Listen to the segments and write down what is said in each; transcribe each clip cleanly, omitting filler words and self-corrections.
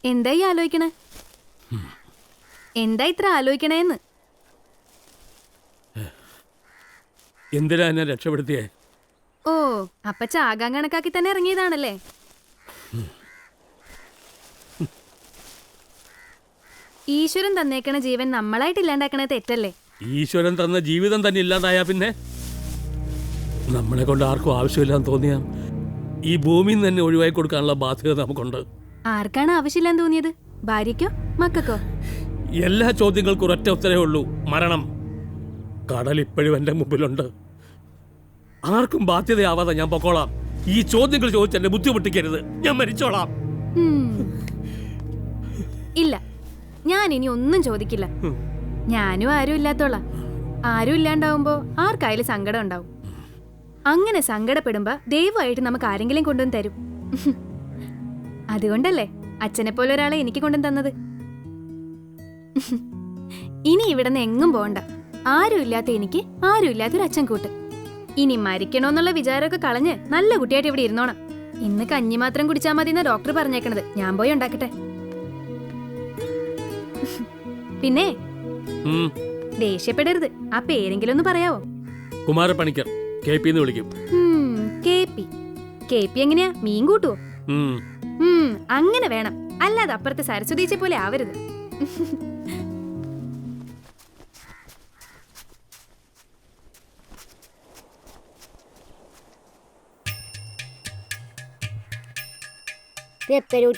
എന്തായി ആലോചിക്കണേ? എന്താ ഇത്ര ആലോചിക്കണേന്ന്? എന്തിനാ എന്നെ രക്ഷപ്പെടുത്തിയേ? ഓ, അപ്പൊ ചാകാൻ കണക്കാക്കി തന്നെ ഇറങ്ങിയതാണല്ലേ? ഈശ്വരൻ തന്നേക്കണ ജീവൻ നമ്മളായിട്ട് ഇല്ലാണ്ടാക്കണ തെറ്റല്ലേ? ഈശ്വരൻ തന്ന ജീവിതം തന്നെ ഇല്ലാണ്ടായാ പിന്നെ നമ്മളെ കൊണ്ട് ആർക്കും ആവശ്യമില്ലാന്ന് തോന്നിയാ ഈ ഭൂമിയിൽ നിന്ന് തന്നെ ഒഴിവാക്കി കൊടുക്കാനുള്ള ബാധ്യത നമുക്കുണ്ട്. ആർക്കാണ് ആവശ്യമില്ലാന്ന് തോന്നിയത്? ഭാര്യയ്ക്കോ മക്കൾക്കോ? എല്ലാ ചോദ്യങ്ങൾക്കും ഒരൊറ്റ ഉത്തരവേ ഉള്ളൂ: മരണം. കടൽ ഇപ്പോഴും എന്റെ മുമ്പിലുണ്ട്. ആർക്കും ബാധ്യതയാവാതെ ഞാൻ പൊക്കോളാം. ഈ ചോദ്യങ്ങൾ ചോദിച്ച് എന്നെ ബുദ്ധിമുട്ടിക്കരുത്. ഞാൻ മരിച്ചോളാം. ഇല്ല, ഞാൻ ഇനി ഒന്നും ചോദിക്കില്ല. ഞാനും ആരും ഇല്ലാത്തോളാം. ആരും ഇല്ലാണ്ടാവുമ്പോ ആർക്കായാലും സങ്കടം ഉണ്ടാവും. അങ്ങനെ സങ്കടപ്പെടുമ്പോ ദയവായിട്ട് നമുക്ക് ആരെങ്കിലും കൊണ്ടുവന്ന് തരും. അതുകൊണ്ടല്ലേ അച്ഛനെ പോലെ ഒരാളെ എനിക്ക് കൊണ്ടുവന്ന് തന്നത്. ഇനി ഇവിടുന്ന് എങ്ങും പോണ്ട. ആരും ഇല്ലാത്ത എനിക്ക് ആരും ഇല്ലാത്തൊരു അച്ഛൻ കൂട്ട്. ഇനി മരിക്കണോന്നുള്ള വിചാരമൊക്കെ കളഞ്ഞ് നല്ല കുട്ടിയായിട്ട് ഇവിടെ ഇരുന്നോണം. ഇന്ന് കഞ്ഞി മാത്രം കുടിച്ചാൽ മതി എന്നാ ഡോക്ടർ പറഞ്ഞേക്കണത്. ഞാൻ പോയി ഉണ്ടാക്കട്ടെ. പിന്നെ ദേഷ്യപ്പെടരുത്. ആ പേരെങ്കിലും ഒന്ന് പറയാവോ? കുമാരപ്പണിക്കർ, KP എന്ന് വിളിക്കും. KP എങ്ങനെയാ? മീൻ കൂട്ടുവോ? അങ്ങനെ വേണം. അല്ലാതെ അപ്പുറത്തെ സരസ്വതീച്ചെ പോലെ ആവരുത്.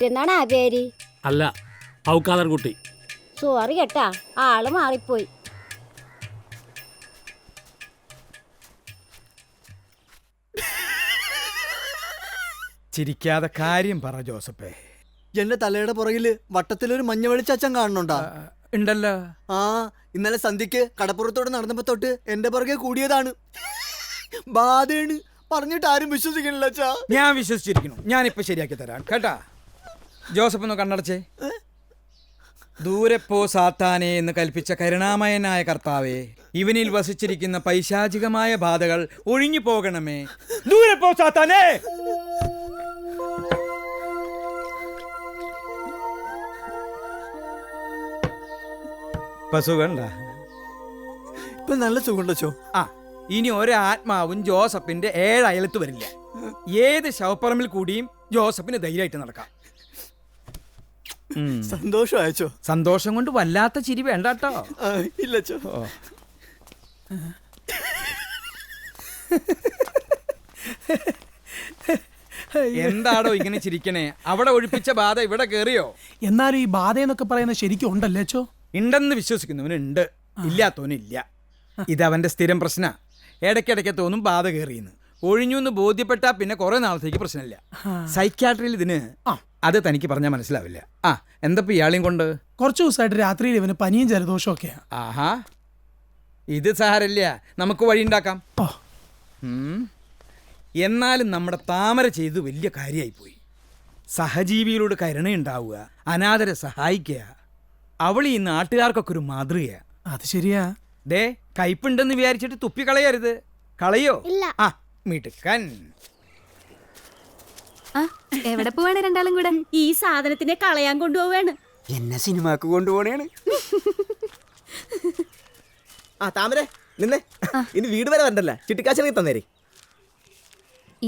എന്നാണ് ആ പേര്? അല്ല, ഔക്കാദർ കുട്ടി. സോറി കേട്ടാ, ആള് മാറിപ്പോയി. ചിരിക്കാതെ കാര്യം പറ ജോസഫേ. എന്റെ തലയുടെ പുറകില് വട്ടത്തിലൊരു മഞ്ഞ വെളിച്ചച്ഛൻ കാണുന്നുണ്ടാ? ഉണ്ടല്ലോ. ആ, ഇന്നലെ സന്ധ്യക്ക് കടപ്പുറത്തോടെ നടന്നപ്പോ തൊട്ട് എന്റെ പുറകെ കൂടിയതാണ്. ബാധയാണ് പറഞ്ഞിട്ട് ആരും വിശ്വസിക്കണില്ല അച്ഛാ. ഞാൻ വിശ്വസിച്ചിരിക്കുന്നു. ഞാനിപ്പോ ശരിയാക്കി തരാം കേട്ടാ. ജോസഫ് ഒന്ന് കണ്ണടച്ചേ. ദൂരെ പോ സാത്താനെ എന്ന് കൽപ്പിച്ച കരുണാമയനായ കർത്താവേ, ഇവനിൽ വസിച്ചിരിക്കുന്ന പൈശാചികമായ ബാധകൾ ഒഴിഞ്ഞു പോകണമേ. ദൂരെ പോ സാത്താനെ. സുഖണ്ട? ഇപ്പൊ നല്ല സുഖമുണ്ടോ? ആ, ഇനി ഒരാത്മാവും ജോസഫിന്റെ 7 അയലത്ത് വരില്ല. ഏത് ശവപ്പറമ്പിൽ കൂടിയും ജോസഫിന് ധൈര്യമായിട്ട് നടക്കാം. സന്തോഷം അയച്ചോ? സന്തോഷം കൊണ്ട് വല്ലാത്ത ചിരി വേണ്ട കേട്ടോ. ഇല്ലച്ചോ. എന്താടോ ഇങ്ങനെ ചിരിക്കണേ? അവിടെ ഒഴിപ്പിച്ച ബാധ ഇവിടെ കേറിയോ? എന്നാലും ഈ ബാധ എന്നൊക്കെ പറയുന്നത് ശരിക്കും ഉണ്ടല്ലേ ചോ? ഉണ്ടെന്ന് വിശ്വസിക്കുന്നവനുണ്ട്, ഇല്ലാത്തവനില്ല. ഇതവന്റെ സ്ഥിരം പ്രശ്ന. ഇടയ്ക്കിടയ്ക്ക് തോന്നും ബാധ കയറിയെന്ന്. ഒഴിഞ്ഞു എന്ന് ബോധ്യപ്പെട്ടാ പിന്നെ കുറെ നാളത്തേക്ക് പ്രശ്നമില്ല. സൈക്യാട്രിയിൽ ഇതിന് അത് തനിക്ക് പറഞ്ഞാൽ മനസ്സിലാവില്ല. ആ, എന്തപ്പോ ഇയാളെയും കൊണ്ട്? കുറച്ചു ദിവസമായിട്ട് രാത്രിയിൽ ഇവന് പനിയും ജലദോഷവും ഒക്കെയാ. ആഹാ, ഇത് സാരല്ല, നമുക്ക് വഴിയുണ്ടാക്കാം. എന്നാലും നമ്മുടെ താമര ചെയ്ത് വലിയ കാര്യമായിപ്പോയി. സഹജീവികളോട് കരുണയുണ്ടാവുക, അനാഥരെ സഹായിക്കുക. അവൾ ഈ നാട്ടുകാർക്കൊക്കെ ഒരു മാതൃകയാ. അത് ശരിയാ. ദേ, കയ്പുണ്ടെന്ന് വിചാരിച്ചിട്ട് തുപ്പിക്കളയരുത്. കളയോ? ആ, മിടുക്കൻ. എവിടെ പോവാണ് രണ്ടാളും കൂടെ? ഈ സാധനത്തിനെ കളയാൻ കൊണ്ടുപോവാണ്. എന്നെ സിനിമാക്ക് കൊണ്ടുപോണേണ്. ആ താമരെ നിന്നെ ഇനി വീട് വരെ വരണ്ടല്ല, ചിട്ടിക്കാശിനെ തന്നേരെ.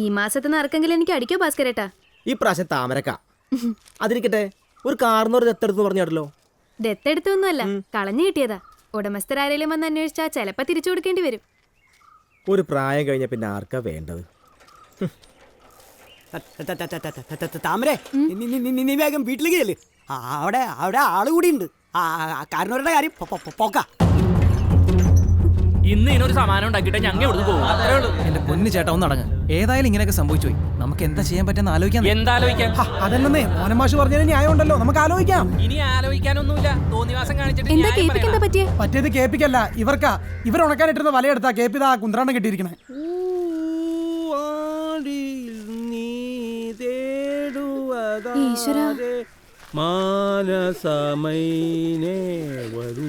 ഈ മാസത്തെ നറുക്കെങ്കിലും എനിക്ക് അടിക്കോ ഭാസ്കരേട്ടാ? ഈ പ്രാവശ്യം താമരക്ക. അതിരിക്കട്ടെ, ഒരു കാർന്നൊരു ദത്തെടുത്ത് പറഞ്ഞാടല്ലോ. ദത്തെടുത്തൊന്നുമല്ല, കളഞ്ഞു കിട്ടിയതാ. ഉടമസ്ഥരാരേലും വന്ന് അന്വേഷിച്ചാൽ ചിലപ്പോ തിരിച്ചു കൊടുക്കേണ്ടി വരും. ഒരു പ്രായം കഴിഞ്ഞ പിന്നെ ആർക്കാ വേണ്ടത്? താമരെ, നീ വേഗം വീട്ടിലേക്ക് ചെല്ല്. അവിടെ ആള് കൂടി ഉണ്ട്. കാരണവരുടെ കാര്യം പോക്ക. ഇന്ന് ഇതിനൊരു സമാനം ഉണ്ടാക്കിയിട്ട് ഞങ്ങൾ ഇവിടുന്ന് പോകും. എന്റെ പൊന്നു ചേട്ടാ ഒന്ന് അടങ്ങ്. ഏതായാലും ഇങ്ങനെയൊക്കെ സംഭവിച്ചു പോയി. നമുക്ക് എന്താ ചെയ്യാൻ പറ്റുന്ന ആലോചിക്കാം. എന്താലോചിക്കാൻ? അതല്ലെന്നേ, മോനമാഷ് പറഞ്ഞതിന് ന്യായം ഉണ്ടല്ലോ, നമുക്ക് ആലോചിക്കാം. ഇനി ആലോചിക്കാനൊന്നുമില്ല. തോന്നിവാസം കാണിച്ചിട്ട് എന്താ കേപ്പിക്ക് എന്താ പറ്റിയേ? പറ്റിയത് കേപ്പിക്കല്ല, ഇവർക്കാ. ഇവർ ഉണക്കാനിട്ടിരുന്ന വലയെടുത്താ കേപ്പിതാ കുന്ത്രാണ്ടം കെട്ടിയിരിക്കണേ. ഈശ്വരാ, മാനസമൈനേ വരൂ.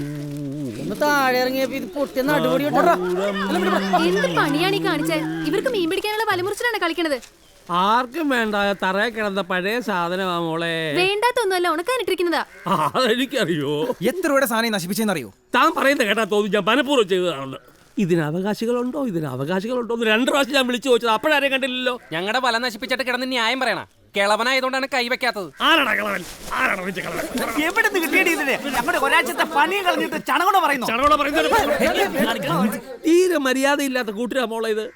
താഴെ ഇറങ്ങിയപ്പോ ഇത് പൊട്ടിയ നടുപടി. എന്ത് പണിയാണ് ഈ കാണിച്ചേ? ഇവർക്ക് മീൻ പിടിക്കാനുള്ള വലമുറിച്ചിട്ടാണ് കളിക്കണത്. ആർക്കും വേണ്ട തറയെ കിടന്ന പഴയ സാധനമാ മോളെ. വേണ്ടാത്തൊന്നുമല്ല, ഉണക്കാനിട്ടിരിക്കുന്നതാ. അതെനിക്കറിയോ. എത്ര രൂപയുടെ സാധനം നശിപ്പിച്ചെന്നറിയോ? താൻ പറയുന്നത് കേട്ടാ തോന്നി ഞാൻ മനഃപൂർവ്വം ചെയ്തതാണെന്ന്. ഇതിന് അവകാശികളുണ്ടോ എന്ന് 2 പ്രാവശ്യം ഞാൻ വിളിച്ചു ചോദിച്ചത്. അപ്പോഴാരെയും കണ്ടില്ലല്ലോ. ഞങ്ങളുടെ ബലം നശിപ്പിച്ചിട്ട് കിടന്ന് ന്യായം പറയണ കിളവനായതുകൊണ്ടാണ് കൈവയ്ക്കാത്തത്. ആരാടാ കളവൻ? ആരാടാ വിളിച്ച കളവൻ? എവിടെ നിന്ന് കിട്ടിയത് ഇതിന്? ഞങ്ങളുടെ ഒരാഴ്ചത്തെ പണിയും കളഞ്ഞിട്ട് ചണകോണ പറയുന്നു. ചടവോടെ പറയുന്നത് തീരെ മര്യാദയില്ലാത്ത കൂട്ടരാ മോളെ ഇത്.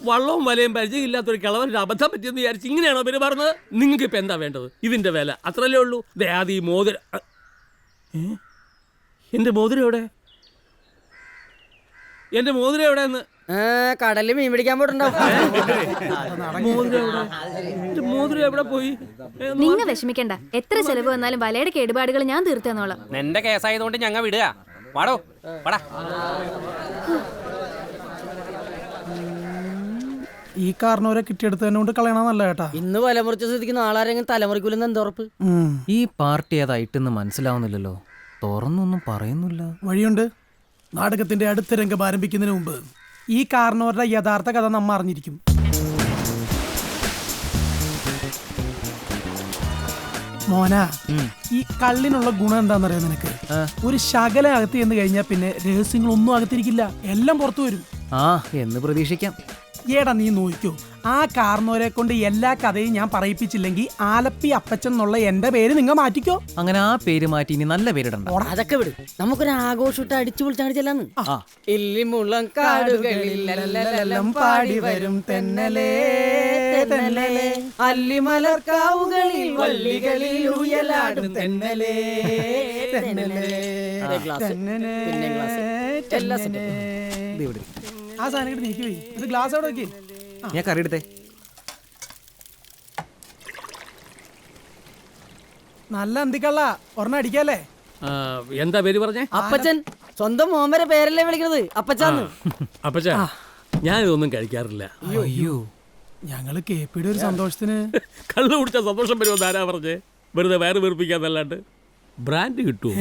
വള്ളവും വലയും പരിചയമില്ലാത്തൊരു കിളവൻ അബദ്ധം പറ്റിയെന്ന് വിചാരിച്ച് ഇങ്ങനെയാണോ പെരുമാറുന്നത്? നിങ്ങൾക്ക് ഇപ്പൊ എന്താ വേണ്ടത്? ഇതിന്റെ വില അത്രല്ലേ ഉള്ളൂ. ദയാദി മോതിര. എന്റെ മോതിരം എവിടെ? എന്റെ മോതിരം എവിടെയെന്ന്? കടലിൽ മീൻ പിടിക്കാൻ പോയിട്ടുണ്ടാവും. മോതിരം എവിടെ പോയി? നിങ്ങ വിഷമിക്കണ്ട, എത്ര ചെലവ് വന്നാലും വലയുടെ കേടുപാടുകൾ ഞാൻ തീർത്തു തന്നോളാം. നിന്റെ കേസായതുകൊണ്ട് ഞങ്ങൾ വിടുക. വാടോ വാടാ. ഈ കാരണവരെ കിട്ടിയെടുത്ത് തന്നെ കൊണ്ട് കളയണമെന്നല്ല ചേട്ടാ. ഇന്ന് വല മുറിച്ച സ്ഥിതിക്ക് നാളെ ആരെങ്കിലും തലമുറിക്കൂലെന്ന് എന്താ ഉറപ്പ്? ഈ പാർട്ടി ഏതായിട്ടെന്ന് മനസ്സിലാവുന്നില്ലല്ലോ. തുറന്നൊന്നും പറയുന്നില്ല. വഴിയുണ്ട്. നാടകത്തിന്റെ അടുത്ത രംഗം ആരംഭിക്കുന്നതിന് മുമ്പ് ഈ കാരണവരുടെ യഥാർത്ഥ കഥ നമ്മ അറിഞ്ഞിരിക്കും. മോന, ഈ കള്ളിനുള്ള ഗുണം എന്താണെന്നറിയാം നിനക്ക്? ഒരു ശകല അകത്ത് ചെന്ന് കഴിഞ്ഞാൽ പിന്നെ രഹസ്യങ്ങളൊന്നും അകത്തിരിക്കില്ല, എല്ലാം പുറത്തു വരും. ആ എന്ന് പ്രതീക്ഷിക്കാം. ഏടാ നീ നോക്കൂ, ആ കാർന്നോരെ കൊണ്ട് എല്ലാ കഥയും ഞാൻ പറയിപ്പിച്ചില്ലെങ്കിൽ ആലപ്പി അപ്പച്ചൻ എന്നുള്ള എന്റെ പേര് നിങ്ങൾ മാറ്റിക്കോ. അങ്ങനെ ആ പേര് മാറ്റി ഇനി നല്ല പേരിടണ്ട. അതൊക്കെ വിട്, നമുക്കൊരു ആഘോഷം ഇട്ട് അടിച്ചു പൊളിച്ചടിച്ചല്ലാന്ന്. ഇല്ലിമുളം കാടുകളിലെല്ലാം പാടി വരും തെന്നലേ തെന്നലേ, അല്ലിമലർക്കാവുകളിൽ വള്ളികളിൽ ഉയലാടും തെന്നലേ തെന്നലേ. ആ സാധനം നീക്കി പോയി. ഇത് ഗ്ലാസ് അവിടെ വെക്കേ. ഞാൻ കറി എടുത്തേ. നല്ല അന്തിക്കള്ള ഒരെണ്ണം അടിക്കല്ലേ? എന്താ പേര് പറഞ്ഞേ? അപ്പച്ചൻ. സ്വന്തം മോമരെ പേരല്ലേ വിളിക്കുന്നത് അപ്പച്ചാന്ന്. അപ്പച്ചാ, ഞാൻ ഇതൊന്നും കഴിക്കാറില്ല. അയ്യോ, ഞങ്ങള് കേപ്പിയുടെ ഒരു സന്തോഷത്തിന് കള്ളു കുടിച്ച സന്തോഷം വരുമെന്ന് ആരാ പറഞ്ഞേ? വെറുതെ വയറ് വീർപ്പിക്കാന്നല്ലാണ്ട്. ബ്രാൻഡ് കിട്ടുമോ?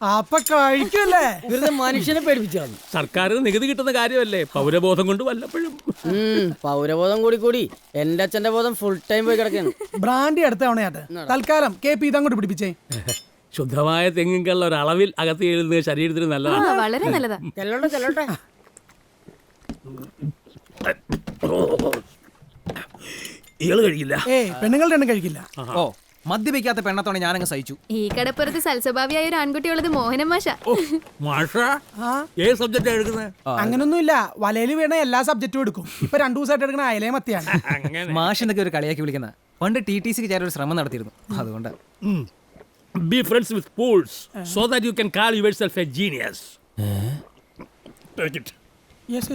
അപ്പൊ കഴിക്കല്ലേ? വെറുതെ മനുഷ്യനെ പേടിപ്പിച്ചാണ്. സർക്കാരിന് നികുതി കിട്ടുന്ന കാര്യമല്ലേ? പൗരബോധം കൊണ്ട് വല്ലപ്പോഴും. പൗരബോധം കൂടി കൂടി എന്റെ അച്ഛന്റെ ബോധം ഫുൾ ടൈം പോയി കിടക്കാണ്. ബ്രാൻഡി അടുത്ത തവണയാട്ടെ. തൽക്കാലം കേപ്പി ഇതങ്ങോട്ട് പിടിപ്പിച്ചേ. ശുദ്ധമായ തെങ്ങിൻകള്ള ഒരളവിൽ അകത്ത് എഴുതുന്നത് ശരീരത്തിന് നല്ലതാണ്. വളരെ നല്ലതാ. ചെല്ലോട്ടെ ചെല്ലോട്ടെ. ഇയാള് കഴിക്കില്ല. പെണ്ണുങ്ങളുടെ എണ്ണം കഴിക്കില്ല. ഓ, മദ്യപിക്കാത്ത പെണ്ണത്തോടെ ഞാനങ്ങ് സഹിച്ചു. ഈ കടപ്പുറത്ത് സൽസ്വഭാവിയായ ഒരു ആൺകുട്ടിയുള്ളത് മോഹനം മാഷ. ഏത് സബ്ജക്റ്റ് എടുക്കുന്നത്? അങ്ങനൊന്നുമില്ല, വലയില് വീണ എല്ലാ സബ്ജക്റ്റും എടുക്കും. ഇപ്പൊ 2 ദിവസമായിട്ട് എടുക്കണ അയലേ മത്തിയാണ്. മാഷ് എന്നൊക്കെ ഒരു കളിയാക്കി വിളിക്കുന്ന. പണ്ട് TTCക്ക് ചേരാൻ ഒരു ശ്രമം നടത്തിയിരുന്നു, അതുകൊണ്ട്. Be friends with fools so that you can call yourself a genius. Take it. Yes.